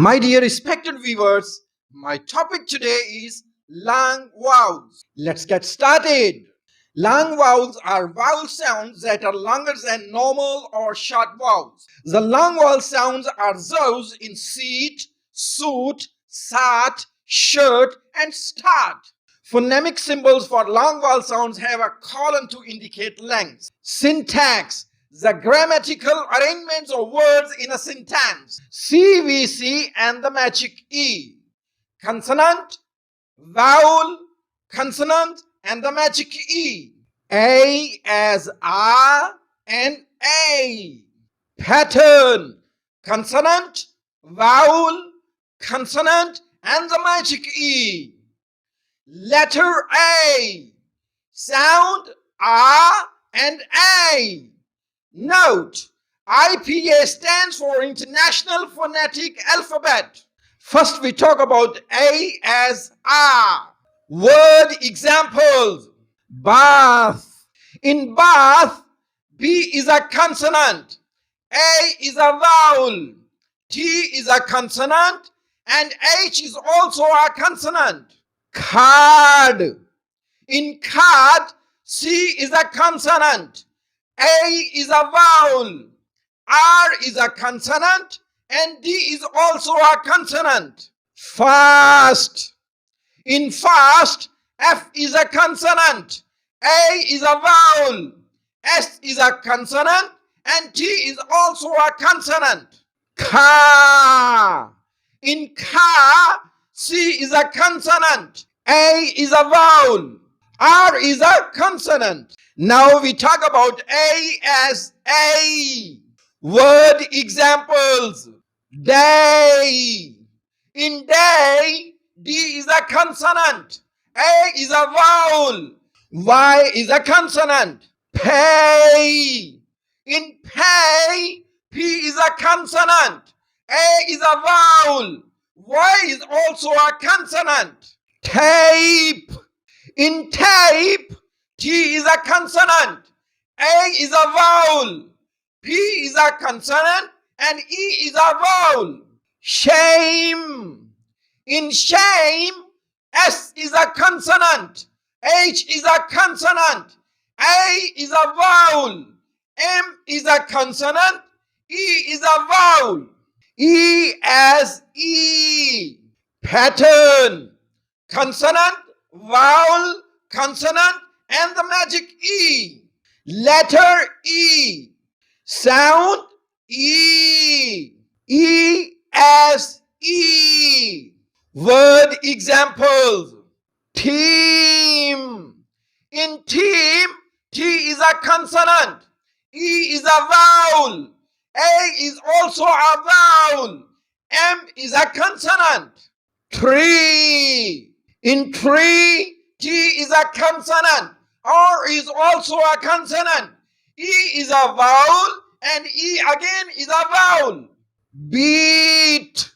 My dear respected viewers, my topic today is long vowels. Let's get started. Long vowels are vowel sounds that are longer than normal or short vowels. The long vowel sounds are those in seat, suit, sat, shirt, and start. Phonemic symbols for long vowel sounds have a colon to indicate length. Syntax: the grammatical arrangements of words in a sentence. CVC and the magic E. Consonant, vowel, consonant, and the magic E. A as A and A. Pattern, consonant, vowel, consonant, and the magic E. Letter A. Sound A and A. Note, IPA stands for International Phonetic Alphabet. First we talk about A as A. Word examples. Bath. In bath, B is a consonant, A is a vowel, T is a consonant, and H is also a consonant. Card. In card, C is a consonant, A is a vowel, R is a consonant, and D is also a consonant. Fast. In fast, F is a consonant, A is a vowel, S is a consonant, and T is also a consonant. Car. In car, C is a consonant, A is a vowel, R is a consonant. Now we talk about A as A. Word examples. Day. In day, D is a consonant, A is a vowel, Y is a consonant. Pay. In pay, P is a consonant, A is a vowel, Y is also a consonant. Tape. In tape, T is a consonant, A is a vowel, P is a consonant, and E is a vowel. Shame. In shame, S is a consonant, H is a consonant, A is a vowel, M is a consonant, E is a vowel. E as E. Pattern. Consonant, vowel, consonant, and the magic E. Letter E. Sound E. E as E. Word examples. Team. In team, T is a consonant, E is a vowel, A is also a vowel, M is a consonant. Tree. In tree, T is a consonant, R is also a consonant, E is a vowel, and E again is a vowel. Beat.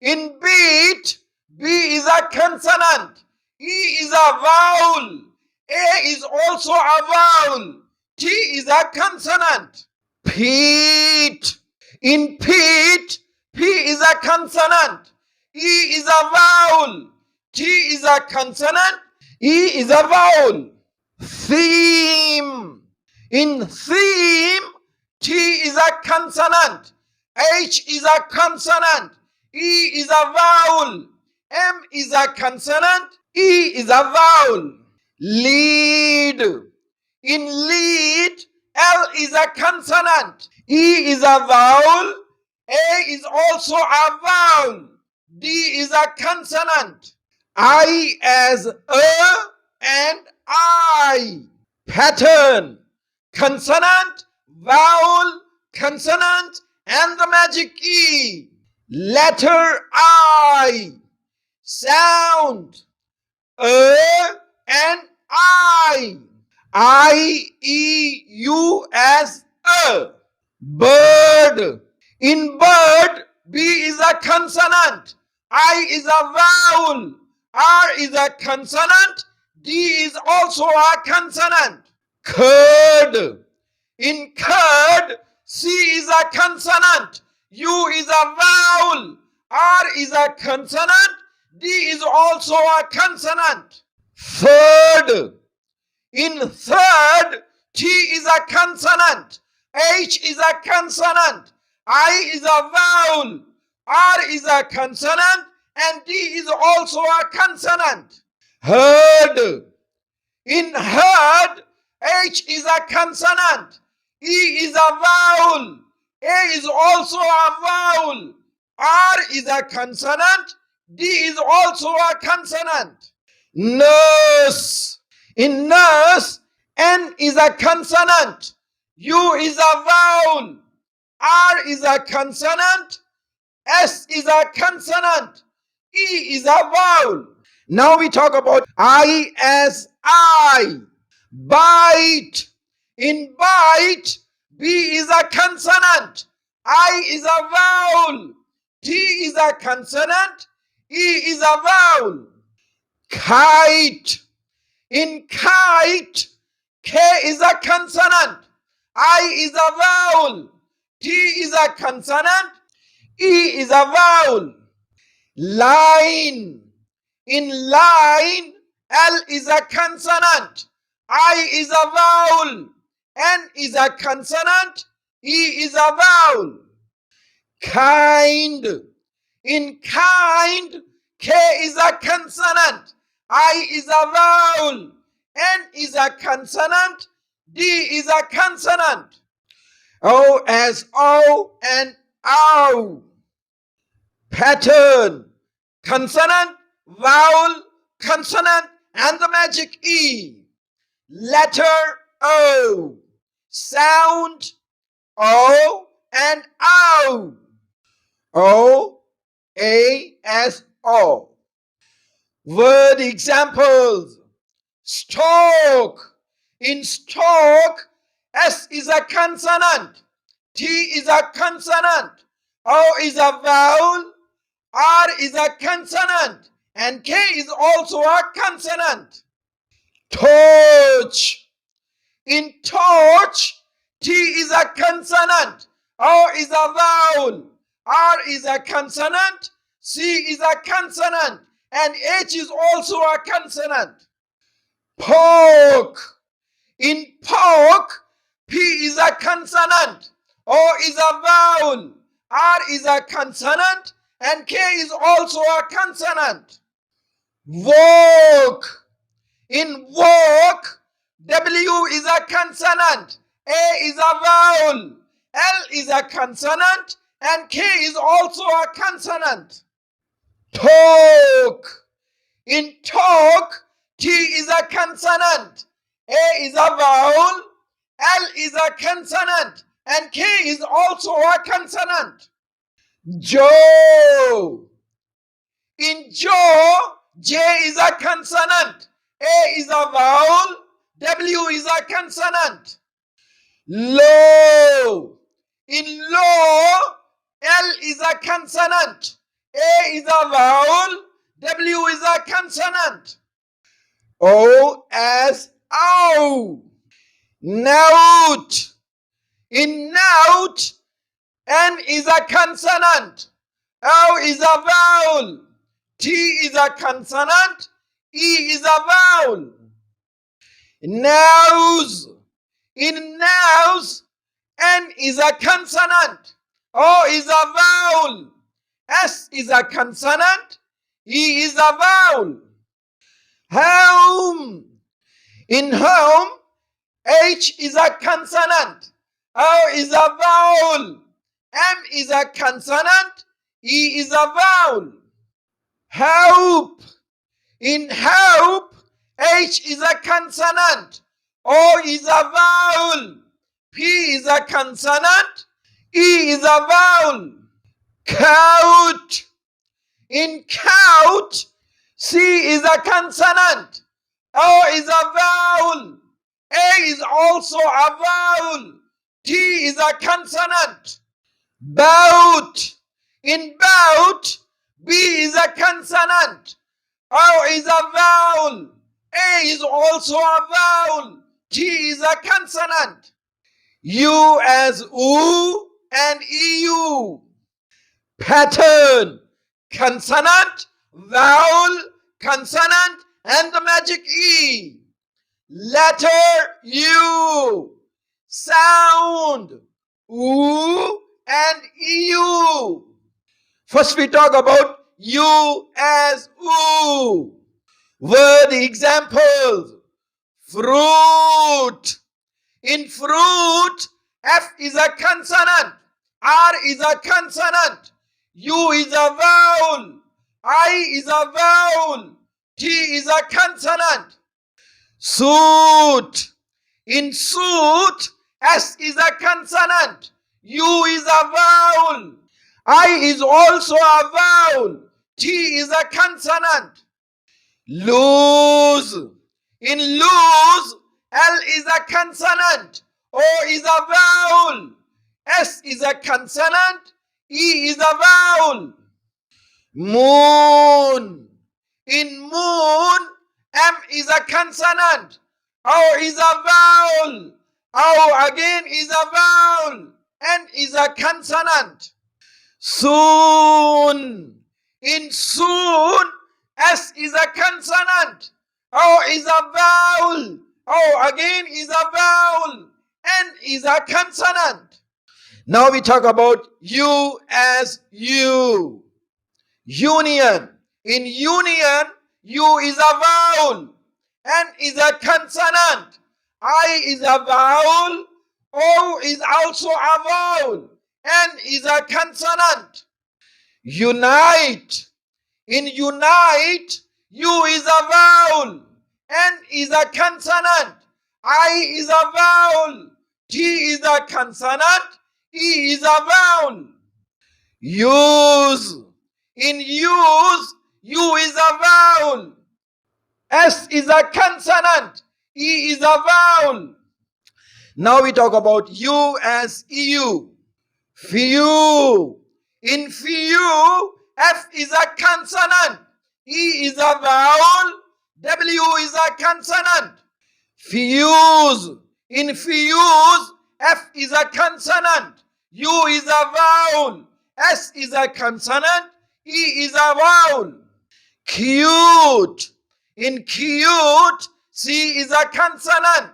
In beat, B is a consonant, E is a vowel, A is also a vowel, T is a consonant. Peat. In peat, P is a consonant, E is a vowel, T is a consonant, E is a vowel. Theme. In theme, T is a consonant, H is a consonant, E is a vowel, M is a consonant, E is a vowel. Lead. In lead, L is a consonant, E is a vowel, A is also a vowel, D is a consonant. I as A and I. Pattern. Consonant, vowel, consonant, and the magic E. Letter I. Sound A and I. I-E-U as A. Bird. In bird, B is a consonant, I is a vowel, R is a consonant, D is also a consonant. Curd. In curd, C is a consonant, U is a vowel, R is a consonant. D is also a consonant. Third. In third, T is a consonant. H is a consonant. I is a vowel. R is a consonant. And D is also a consonant. Heard. In heard, H is a consonant. E is a vowel. A is also a vowel. R is a consonant. D is also a consonant. Nurse. In nurse, N is a consonant. U is a vowel. R is a consonant. S is a consonant. E is a vowel. Now we talk about I as I. Bite. In bite, B is a consonant. I is a vowel. T is a consonant. E is a vowel. Kite. In kite, K is a consonant. I is a vowel. T is a consonant. E is a vowel. Line. In line, L is a consonant. I is a vowel. N is a consonant. E is a vowel. Kind. In kind, K is a consonant. I is a vowel. N is a consonant. D is a consonant. O as O and ow. Pattern. Consonant, vowel, consonant, and the magic E. Letter O. Sound O and ow. O, A as O. Word examples. Stalk. In stalk, S is a consonant. T is a consonant. O is a vowel. R is a consonant. And K is also a consonant. Torch. In torch, T is a consonant. O is a vowel. R is a consonant. C is a consonant. And H is also a consonant. Pork. In pork, P is a consonant. O is a vowel. R is a consonant. And K is also a consonant. Walk. In walk, W is a consonant. A is a vowel. L is a consonant. And K is also a consonant. Talk. In talk, T is a consonant. A is a vowel. L is a consonant. And K is also a consonant. Joe. In Joe, J is a consonant. A is a vowel. W is a consonant. Low. In low, L is a consonant. A is a vowel. W is a consonant. O as ow. Nout. In nout, N is a consonant. O is a vowel. T is a consonant. E is a vowel. Nose. In nose, N is a consonant. O is a vowel. S is a consonant. E is a vowel. Home. In home, H is a consonant. O is a vowel. M is a consonant. E is a vowel. Hope. In hope, H is a consonant. O is a vowel. P is a consonant. E is a vowel. Count. In count, C is a consonant. O is a vowel. A is also a vowel. T is a consonant. Bout. In bout, B is a consonant. O is a vowel. A is also a vowel. T is a consonant. U as oo and EU. Pattern. consonant, vowel, consonant, and the magic E. Letter U, sound, oo and eu. First we talk about U as oo. Word examples. Fruit. In fruit, F is a consonant, R is a consonant, U is a vowel, I is a vowel, T is a consonant. Suit. In suit, S is a consonant, U is a vowel, I is also a vowel, T is a consonant. Lose. In lose, L is a consonant, O is a vowel, S is a consonant, E is a vowel. Moon. In moon, M is a consonant, O is a vowel, O again is a vowel, N is a consonant. Soon. In soon, S is a consonant, O is a vowel, O again is a vowel, N is a consonant. Now we talk about U as U. Union. In union, U is a vowel, N is a consonant, I is a vowel, O is also a vowel, N is a consonant. Unite. In unite, U is a vowel, N is a consonant, I is a vowel, T is a consonant, E is a vowel. Use. In use, U is a vowel, S is a consonant, E is a vowel. Now we talk about U as EU. Few. In few, F is a consonant, E is a vowel, W is a consonant. Fuse. In fuse, F is a consonant, U is a vowel, S is a consonant, E is a vowel. Cute. In cute, C is a consonant,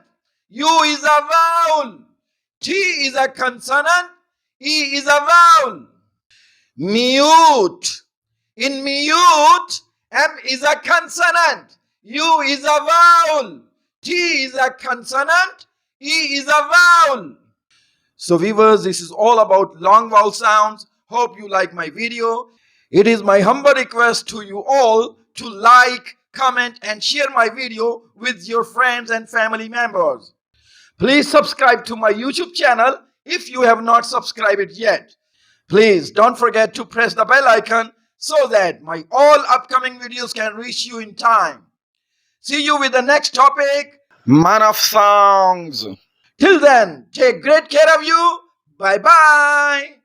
U is a vowel, T is a consonant, E is a vowel. Mute. In mute, M is a consonant, U is a vowel, T is a consonant, E is a vowel. So viewers, this is all about long vowel sounds. Hope you like my video. It is my humble request to you all to like, comment and share my video with your friends and family members. Please subscribe to my YouTube channel if you have not subscribed it yet. Please don't forget to press the bell icon so that my all upcoming videos can reach you in time. See you with the next topic, Man of Songs. Till then, take great care of you. Bye bye.